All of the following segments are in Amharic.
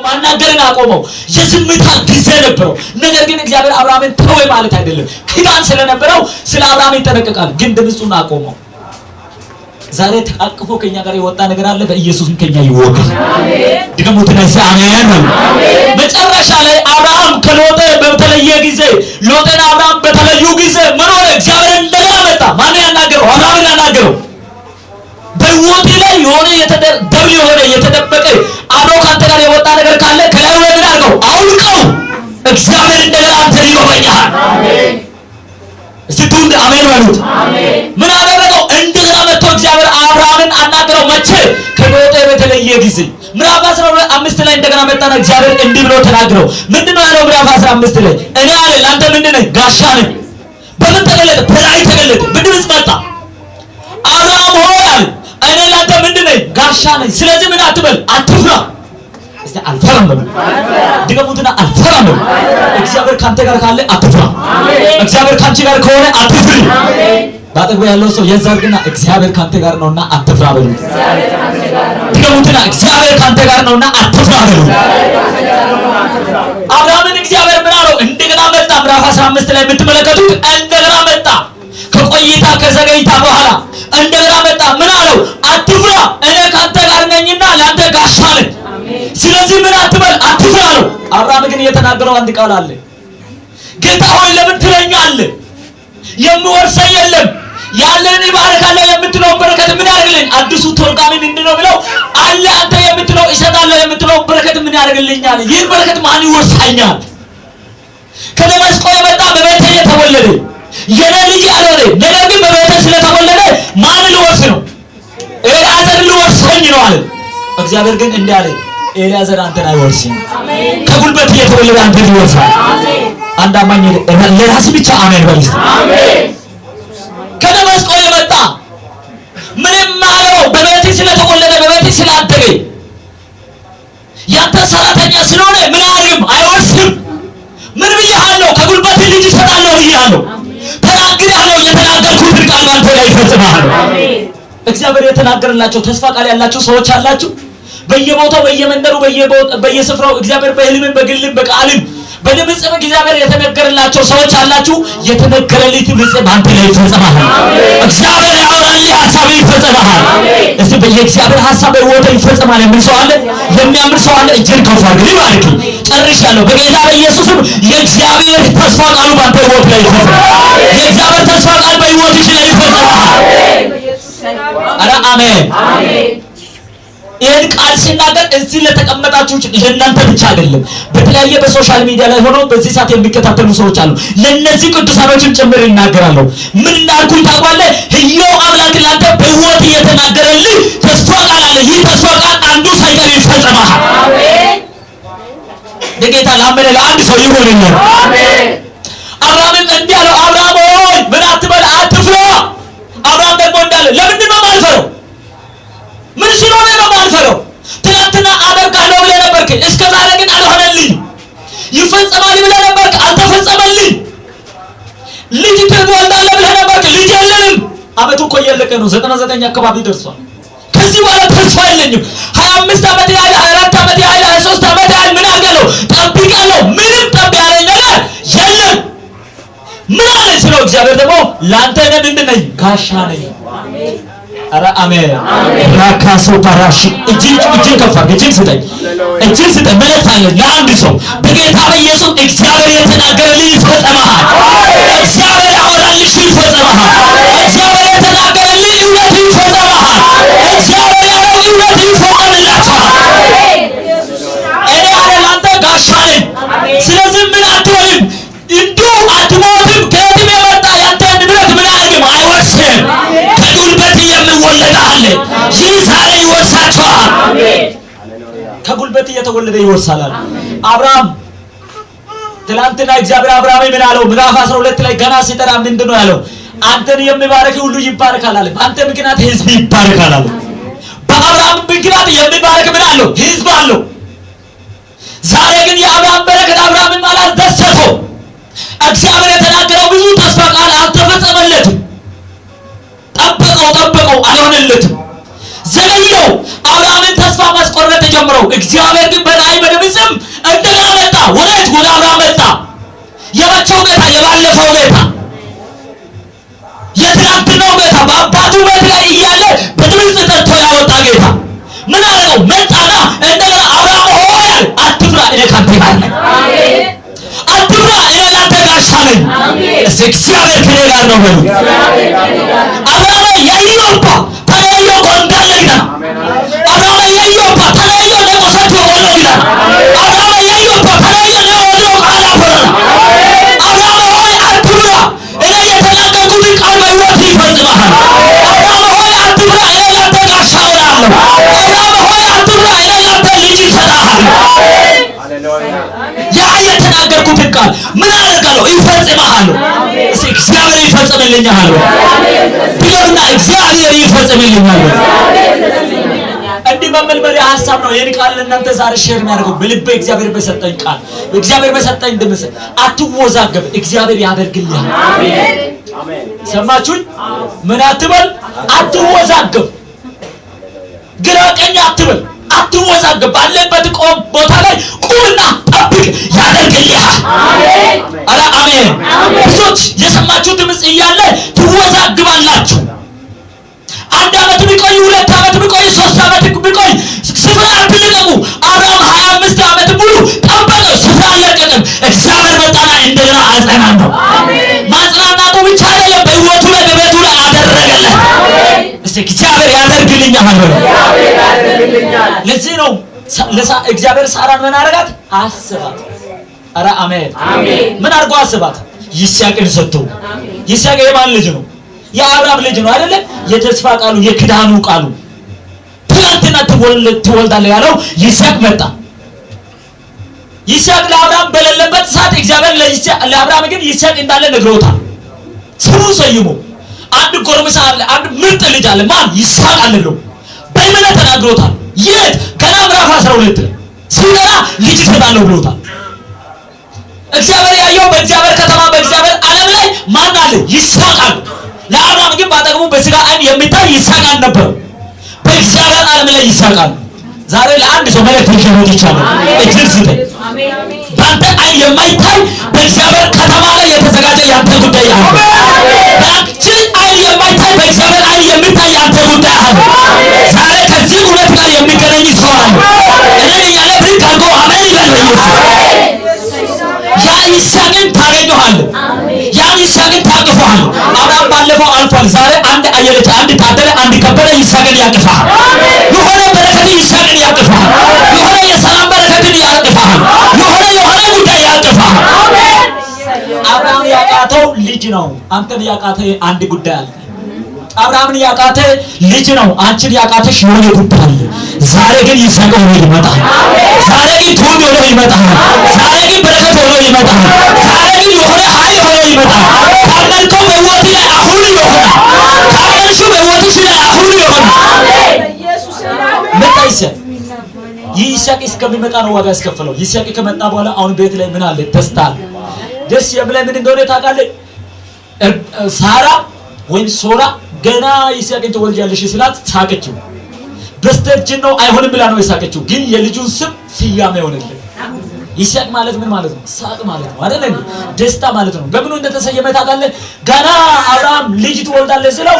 ማናገርን አቆመው። የዝምታ ጊዜ ነበረው። ነገር ግን እግዚአብሔር አብርሃምን ተወ ማለት አይደለም። ኪዳን ስለነበረው ስለ አብርሃም ይጠነቀቃል። ግን ድምፁን አቆመው። ዛሬ ተቃቅፎ ከኛ ጋር የወጣ ነገር አለ። በኢየሱስም ከኛ ይወገድ። ድገሙት ነሳ አሜን። መጨረሻ ላይ አብርሃም ከሎጥ በተለየ ጊዜ ሎጥና አብርሃም በተለዩ ጊዜ ምን ሆነ? እግዚአብሔር እንደገና መጣ። ማን ያናገረው? አብርሃምን ያናገረው። በህይወት ላይ የሆነ ደብል የሆነ የተደበቀ አብሮ ካንተ ጋር የወጣ ነገር ካለ ከላይ ወደ አድርገው አውልቀው። እግዚአብሔር እንደገና አንተን ይጎበኛል። አሜን። እስቲ ቱንድ አሜን በሉት። አሜን። ምን አደረገው? እንደገና መጥቶ እግዚአብሔር አብርሃምን አናገረው። መቼ? ከሎጥ በተለየ ጊዜ ምዕራፍ 15 ላይ እንደገና መጣና እግዚአብሔር እንዲህ ብሎ ተናገረው። ምንድነው ያለው? ምዕራፍ 15 ላይ እኔ አለ ላንተ ምንድነው? ጋሻ ነኝ። በምን ተገለጠ? በራእይ ተገለጠ። በድምጽ መጣ። አብርሃም ሆይ አለ እኔ ላንተ ምንድነው? ጋሻ ነኝ። ስለዚህ ምን አትበል፣ አትፍራ። እስቲ አልፈራም በሉ። ድገሙትና አልፈራም በሉ። እግዚአብሔር ካንተ ጋር ካለ አትፍራ። እግዚአብሔር ካንቺ ጋር ከሆነ አትፍሪ። ባጠገቡ ያለው ሰው የዛርግና እግዚአብሔር ካንተ ጋር ነውና አትፍራ በሉ። ድገሙትና እግዚአብሔር ካንተ ጋር ነውና አትፍራ በሉ። አብርሃምን እግዚአብሔር ምን አለው? እንደገና መጣ። ምዕራፍ 15 ላይ የምትመለከቱት እንደገና መጣ። ከቆይታ ከዘገይታ በኋላ እንደገና መጣ። ምን አለው? አትፍራ፣ እኔ ካንተ ጋር ነኝና ላንተ ጋሻ ነኝ። ስለዚህ ምን አትበል፣ አትፍራ አለው። አብርሃም ግን የተናገረው አንድ ቃል አለ። ጌታ ሆይ ለምን ትለኛለህ? የምወርሰኝ የለም፣ ያለን ይባረካለህ የምትለው በረከት ምን ያደርግልኝ? አዲሱ ተርጓሚ ምንድነው ብለው አለ አንተ የምትለው እሰጣለሁ የምትለው በረከት ምን ያደርግልኛል? ይህ በረከት ማን ይወርሳኛል? ከደማስቆ የመጣ በቤቴ የተወለደ የኔ ልጅ ያልሆነ ነገር ግን በቤቴ ስለተወለደ ማን ሊወርስ ነው? ኤልያዘር ሊወርሰኝ ነው አለ። እግዚአብሔር ግን እንዲህ አለ፣ ኤልያዘር አንተን አይወርስም። አሜን። ከጉልበት የተወለደ አንተን ይወርሳል። አሜን። አንድ አማኝ ለራስ ብቻ አሜን በል። አሜን። ከደማስቆ የመጣ ምንም ማለው በቤቴ ስለተወለደ በቤቴ ስላደገ ያንተ ሰራተኛ ስለሆነ ምን አያርግም? አይወርስም። ምን ብያለሁ? ከጉልበት ልጅ እሰጣለሁ ብያለሁ። ተናግሬያለሁ። የተናገርኩትን ቃል ባንተ ላይ ይፈጽማለሁ። አሜን። እግዚአብሔር የተናገረላቸው ተስፋ ቃል ያላችሁ ሰዎች አላችሁ። በየቦታው በየመንደሩ በየስፍራው እግዚአብሔር በህልምም በግልም በቃልም በድምጽም እግዚአብሔር የተነገረላቸው ሰዎች አላችሁ። የተነገረልህ ድምጽ ባንተ ላይ ይፈጸማል። እግዚአብሔር ያወራልህ ሐሳብ ይፈጸማል። እስቲ በየእግዚአብሔር ሐሳብ ወደ ይፈጸማል የሚል ሰው አለ? የሚያምን ሰው አለ? እጅን ከፍ አድርግ። ይባርክ። ጨርሻለሁ። በጌታ በኢየሱስም የእግዚአብሔር ተስፋ ቃሉ ባንተ ህይወት ላይ ይፈጸማል። የእግዚአብሔር ተስፋ ቃል በህይወትሽ ላይ ይፈጸማል። አረ አሜን። አሜን። ይሄን ቃል ሲናገር እዚህ ለተቀመጣችሁ ለእናንተ ብቻ አይደለም። በተለያየ በሶሻል ሚዲያ ላይ ሆኖ በዚህ ሰዓት የሚከታተሉ ሰዎች አሉ። ለነዚህ ቅዱሳኖችን ጭምር ይናገራሉ። ምን እንዳልኩኝ ታውቃለህ? ሕያው አምላክ ላንተ በህይወት እየተናገረልህ ተስፋ ቃል አለ። ይህ ተስፋ ቃል አንዱ ሳይቀር ይፈጸማል። አሜን። በጌታ ላመነ ለአንድ ሰው ይሆንልህ። አሜን። አብርሃምም እንዲህ አለው፣ አብርሃም ሆይ ምን አትበል፣ አትፍራ። አብርሃም ደግሞ እንዳለ ለምንድን ነው የማልፈራው? ምን ስለሆነ ነው የማልፈራው? ትናንትና አደርጋለሁ ብለህ ነበርክ፣ እስከ ዛሬ ግን አልሆነልኝ። ይፈጸማል ብለህ ነበርክ፣ አልተፈጸመልኝ። ልጅ ትወልዳለህ ብለህ ነበርክ፣ ልጅ የለንም። አመቱ እኮ እያለቀ ነው። 99 አካባቢ ደርሷል። ከዚህ በኋላ ተስፋ የለኝም። 25 ዓመት ያህል 24 ዓመት ያህል 23 ዓመት ያህል ምን አድርጋለሁ? ጠብቃለሁ። ምንም ጠብ ያለኝ ነገር የለም። ምን አለ ስለው እግዚአብሔር ደግሞ ላንተ እኔ ምንድን ነኝ? ጋሻ ነኝ። አረ አሜን። ራካሶ ፓራሽ እጅን ከፋር እጅን ስጠኝ፣ እጅን ስጠኝ። መልእክት አለ ለአንድ ሰው በጌታ በኢየሱስ እግዚአብሔር የተናገረልኝ ይፈጸማል። እግዚአብሔር ያወራልሽ ይፈጸማል። እግዚአብሔር የተናገረልኝ እውነት ይፈጸማል። እግዚአብሔር ያለው እውነት ይፈጸምላችኋል። እኔ አለ ላንተ ጋሻ ነኝ። ስለዚህ ምን አትሆንም፣ እንዲሁ አትሞትም። ከየትም የመጣ ያንተ ንብረት ምን አያደርግም? አይወርስም። ከጉልበት የሚወለድ አለ። ይህ ዛሬ ይወርሳችኋል። ከጉልበት እየተወለደ ይወርሳል። አብርሃም ትናንትና እግዚአብሔር አብርሃም ምን አለው? ምዕራፍ 12 ላይ ገና ሲጠራ ምንድን ነው ያለው? አንተን የሚባረክ ሁሉ ይባረካል አለ። በአንተ ምክንያት ህዝብ ይባረካል አለ። በአብርሃም ምክንያት የሚባረክ ምን አለው? ህዝብ አለው። ዛሬ ግን የአብርሃም በረከት አብርሃምን አላስደሰተው። እግዚአብሔር የተናገረው ብዙ ተስፋ ቃል አልተፈጸመለትም። ጠበቀው አልሆነለትም። ዘገየው። አብርሃምን ተስፋ ማስቆረጥ ጀመረው። እግዚአብሔር ግን በራእይ በድምጽ እኔ ካንተ ጋር ነኝ። አሜን። አትፍራ እኔ ያንተ ጋሻ ነኝ። እስቲ እግዚአብሔር ከኔ ጋር ነው በሉ። አብርሃም የኢዮባ ተለዮ ጎንዳለ ይላል። አብርሃም የኢዮባ ተለዮ ለቆሰት ወሎ ይላል። አብርሃም የኢዮባ ተለዮ ለወሎ ቃል አፈራ። አብርሃም ሆይ አትፍራ እኔ የተናገርኩት ቃል በሕይወት ይፈጽማል። አብርሃም ሆይ አትፍራ እኔ ያንተ ጋሻ ሆናለሁ። አብርሃም ሆይ አትፍራ እኔ ያንተ ልጅ እሰጥሃለሁ። ያ የተናገርኩትን ቃል ምን አደርጋለሁ? ይፈጽማለሁ። እስኪ እግዚአብሔር ይፈጽምልኛል ብሎና እግዚአብሔር ይፈጽምልኛል። እንዲህ በመልመድ ሐሳብ ነው ይሄን ቃል ለእናንተ ዛሬ ሼር የሚያደርገው በልቤ እግዚአብሔር በሰጠኝ ቃል እግዚአብሔር በሰጠኝ ድምፅ አትወዛገብ፣ እግዚአብሔር ያደርግልሃል። አሜን። ሰማችሁኝ? ምን አትበል? አትወዛገብ፣ ግራ ቀኝ አትበል፣ አትወዛገብ። ባለበት ቆም ቦታ ላይ ቁምና ጠብቅ፣ ያደርግልሃል። አሜን። አረ አሜን። ብዙዎች የሰማችሁ ድምፅ እያለ ትወዛግባላችሁ። አንድ ዓመት ቢቆይ 2 ዓመት ቢቆይ 3 ዓመት ቢቆይ ስፍራ አትልቀቁ። አብርሃም 25 ዓመት ሙሉ ጠበቀ፣ ስፍራ አልለቀቀም። እግዚአብሔር መጣና እንደገና አጸናነው። ማጽናናቱ ብቻ አይደለም፣ በሕይወቱ ላይ በቤቱ ላይ አደረገለት። እስቲ እግዚአብሔር ያደርግልኛል። ለዚህ ነው እግዚአብሔር ሳራን ምን አደረጋት? አስባት። አረ አሜን። ምን አድርጎ አስባት? ይስሐቅን ሰጥቶ። ይስሐቅ የማን ልጅ ነው? የአብርሃም ልጅ ነው አይደለ? የተስፋ ቃሉ የክዳኑ ቃሉ ትላንትና ትወልዳለህ ያለው ይስሐቅ መጣ። ይስሐቅ ለአብርሃም በሌለበት ሰዓት እግዚአብሔር ለአብርሃም ግን ይስሐቅ እንዳለ ነግሮታል። ስሙ ሰይሞ አንድ ጎረምሳ አለ፣ አንድ ምርጥ ልጅ አለ። ማን? ይስሐቅ አለለው። በእምነት ተናግሮታል። የት? ገና ምዕራፍ 12 ሲገና ልጅ እሰጣለሁ ብሎታል። እግዚአብሔር ያየው በእግዚአብሔር ከተማ በእግዚአብሔር ዓለም ላይ ማን አለ? ይስሐቅ አለ። ለአብርሃም ግን ባጠቅሙ በስጋ ዓይን የሚታይ ይስሐቅ አልነበረም። በእግዚአብሔር ዓለም ላይ ይስሐቅ አለ። ዛሬ ለአንድ ሰው መልእክት ይሸመት ይቻላል። እጅግ ስጠኝ። በአንተ ዓይን የማይታይ በእግዚአብሔር ከተማ ላይ የተዘጋጀ ያንተ ጉዳይ አለ። በአንቺ ዓይን የማይታይ በእግዚአብሔር ዓይን የሚታይ ያንተ ጉዳይ አለ። ዛሬ ከዚህ እውነት ጋር የሚገናኝ ሰው አለ። እኔ ያለ ብቅ አድርጎ አሜን ይበል በኢየሱስ። ያ ይስሐቅን ታገኘዋለህ። ያን ይስሐቅን ታቅፈዋለህ። አብርሃም ባለፈው አልፏል። ዛሬ አንድ አየለች፣ አንድ ታደለ፣ አንድ ከበረ ይስሐቅን ያቅፋል። የሆነ በረከት ይስሐቅን ያቅፋል። የሆነ የሰላም በረከትን ያቅፋል። የሆነ ጉዳይ ያቅፋል። አብርሃም ያቃተው ልጅ ነው። አንተን ያቃተ አንድ ጉዳይ አለ። አብርሃምን ያቃተ ልጅ ነው። አንቺን ያቃተሽ የሆነ ጉዳይ አለ። ዛሬ ግን ይስሐቅ ሆኖ ይመጣል። ዛሬ ግን ትውልድ ሆኖ ይመጣል። ዛሬ ግን በረከት ሆኖ ይመጣል። ዛሬ ግን የሆነ ኃይል ሆኖ ይመጣል። ካመንከው በሕይወት ላይ አሁን ይሆናል። ካመንሽው በሕይወትሽ ላይ አሁን ይሆናል። መጣ ይስሐቅ። ይህ ይስሐቅ እስከሚመጣ ነው ዋጋ ያስከፈለው። ይስሐቅ ከመጣ በኋላ አሁን ቤት ላይ ምን አለ? ደስታ አለ። ደስ የሚለው ምን እንደሆነ ታውቃለህ? ሳራ ወይም ሶራ ገና ይስሐቅን ትወልጃለሽ ስላት ሳቀችው። በስተርጅናው ነው አይሆንም ብላ ነው የሳቀችው። ግን የልጁን ስም ስያሜ ሆነለት። ይስሐቅ ማለት ምን ማለት ነው? ሳቅ ማለት ነው አይደል? ደስታ ማለት ነው። በምኑ እንደተሰየመ ታውቃለህ? ገና አብርሃም ልጅ ትወልዳለህ ስለው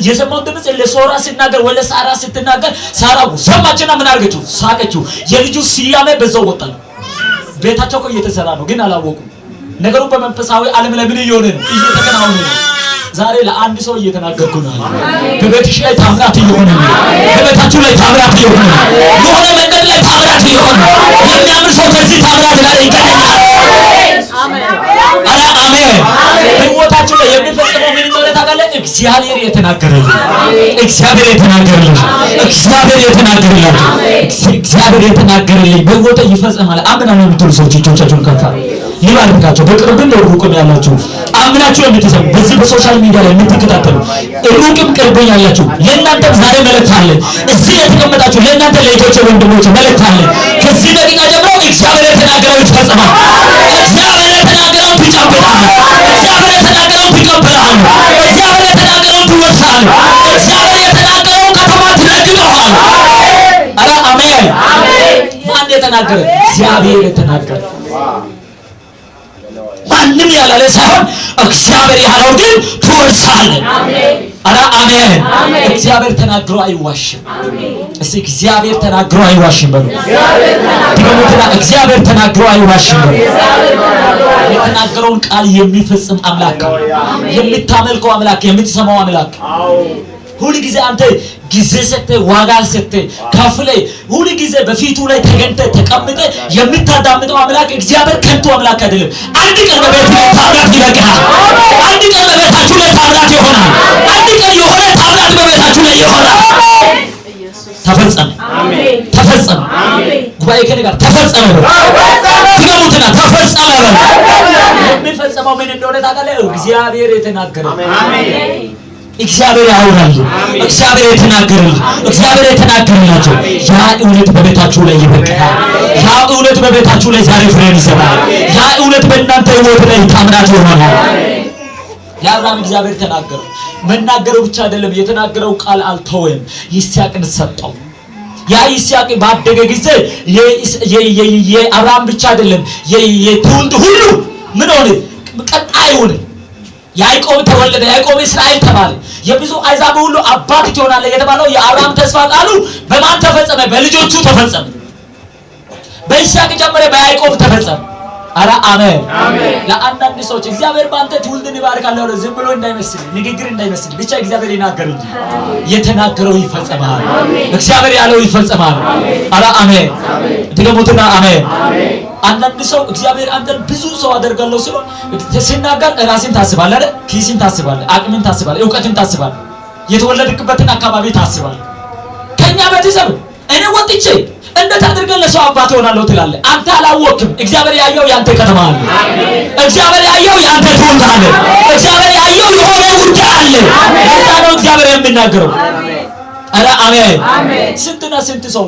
የሰማውን ድምፅ ለሶራ ሲናገር ወለ ሳራ ስትናገር ሳራ ሰማችና ምን አድርገችው? ሳቀችው። የልጁ ስያሜ በዛው ወጣ። ቤታቸው እኮ እየተሰራ ነው ግን አላወቁም። ነገሩ በመንፈሳዊ ዓለም ላይ ምን እየሆነ ነው? እየተከናወነ ነው። ዛሬ ለአንድ ሰው እየተናገርኩ ነው። በቤትሽ ላይ ታምራት እየሆነ ነው። በቤታችሁ ላይ ታምራት እየሆነ ነው። የሆነ መንገድ ላይ ታምራት እየሆነ ነው። የሚያምን ሰው ከዚህ ታምራት ጋር ይገናኛል። አረ አሜን። በሕይወታችሁ ላይ የሚፈጽመው ምን እንደሆነ ታውቃለህ? እግዚአብሔር የተናገረልን እግዚአብሔር የተናገረልን በሕይወቴ ይፈጽማል። አምናለሁ የምትሉ ሰዎች እጆቻችሁን ከፍ ይባርካቸው። በቅርብም ሩቅም ያላችሁ አምናችሁ የምትሰሙ በዚህ በሶሻል ሚዲያ ላይ የምትከታተሉ ሩቅም ቅርብም ያላችሁ ለእናንተም ዛሬ መልእክት አለ። እዚህ የተቀመጣችሁ ለእናንተ ለእህቶቼ ወንድሞቼ መልእክት አለ። ከዚህ ደቂቃ ጀምሮ እግዚአብሔር የተናገረው ይፈጸማል። እግዚአብሔር የተናገረው ትጨብጣለህ። እግዚአብሔር የተናገረው ትቀበላለህ። እግዚአብሔር የተናገረው ትወርሳለህ። እግዚአብሔር የተናገረው ከተማ ትረግጠዋል። አረ አሜን። ማን የተናገረ? እግዚአብሔር የተናገረ። ማንም ያላለ ሳይሆን እግዚአብሔር ያለው ግን ትወርሳለህ። አረ አሜን። እግዚአብሔር ተናግሮ አይዋሽም። እስቲ እግዚአብሔር ተናግሮ አይዋሽም በሉ። እግዚአብሔር ተናግሮ አይዋሽም። የተናገረውን ቃል የሚፈጽም አምላክ፣ የምታመልከው አምላክ፣ የምትሰማው አምላክ ሁሉ ጊዜ አንተ ጊዜ ሰጥተህ ዋጋ ሰጥተህ ከፍለህ ሁሉ ጊዜ በፊቱ ላይ ተገኝተህ ተቀምጠህ የምታዳምጠው አምላክ እግዚአብሔር ከንቱ አምላክ አይደለም። አንድ ቀን በቤቱ ላይ ታምራት ይበቃል። አንድ ቀን በቤታችሁ ላይ ታምራት ይሆናል። አንድ ቀን የሆነ ታምራት በቤታችሁ ላይ ይሆናል። ተፈጸመ፣ ተፈጸመ። ጉባኤ ከኔ ጋር ተፈጸመ። ትገሙትና ተፈጸመ። የሚፈጸመው ምን እንደሆነ ታውቃለህ? እግዚአብሔር የተናገረው እግዚአብሔር ያወራል። እግዚአብሔር የተናገረል፣ እግዚአብሔር የተናገረላቸው ያ እውነት በቤታችሁ ላይ ይበቃል። ያ እውነት በቤታችሁ ላይ ዛሬ ፍሬን ይሰጣል። ያ እውነት በእናንተ ህይወት ላይ ታምራት ይሆናል። ለአብርሃም እግዚአብሔር ተናገረው። መናገረው ብቻ አይደለም፣ የተናገረው ቃል አልተወም፣ ይስሐቅን ሰጠው። ያ ይስሐቅ ባደገ ጊዜ የአብርሃም ብቻ አይደለም የትውልድ ሁሉ ምን ሆነ? ቀጣይ ሆነ። ያዕቆብ ተወለደ። ያዕቆብ እስራኤል ተባለ። የብዙ አሕዛብ ሁሉ አባት ትሆናለህ የተባለው የአብርሃም ተስፋ ቃሉ በማን ተፈጸመ? በልጆቹ ተፈጸመ። በይስሐቅ ጀመረ፣ በያዕቆብ ተፈጸመ። አረ አሜን። ለአንዳንድ ሰዎች እግዚአብሔር ባንተ ትውልድን ይባርካል ያለው ዝም ብሎ እንዳይመስል፣ ንግግር እንዳይመስል፣ ብቻ እግዚአብሔር ይናገር እንጂ የተናገረው ይፈጸማል። እግዚአብሔር ያለው ይፈጸማል። አረ አሜን። ድገሙትና አሜን። አንዳንድ ሰው እግዚአብሔር አንተን ብዙ ሰው አደርጋለሁ ሲል ሲናገር ራስን ታስባለህ አይደል? ኪስን ታስባለህ፣ አቅምን ታስባለህ፣ ዕውቀትን ታስባለህ፣ የተወለድክበትን አካባቢ ታስባለህ። ከኛ ቤተሰብ እኔ ወጥቼ እንዴት አድርገህ ለሰው አባት ሆናለሁ ትላለህ? አንተ አላወቅም። እግዚአብሔር ያየው ያንተ ከተማ አለ። እግዚአብሔር ያየው ያንተ ትውልድ አለ። እግዚአብሔር ያየው የሆነ ጉዳይ አለ። ለዛ ነው እግዚአብሔር የሚናገረው። አረ አሜን። ስንትና ስንት ሰው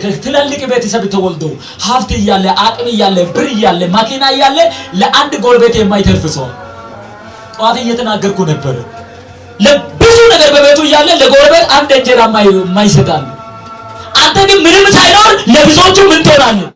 ከትላልቅ ቤተሰብ ተወልዶ ሀብት እያለ አቅም እያለ ብር እያለ ማኪና እያለ ለአንድ ጎረቤት የማይተርፍ ሰው ጠዋት እየተናገርኩ ነበር። ለብዙ ነገር በቤቱ እያለ ለጎረቤት አንድ እንጀራ የማይሰጣል። አንተ ግን ምንም ሳይኖር ለብዙዎቹ ምን ትሆናለህ?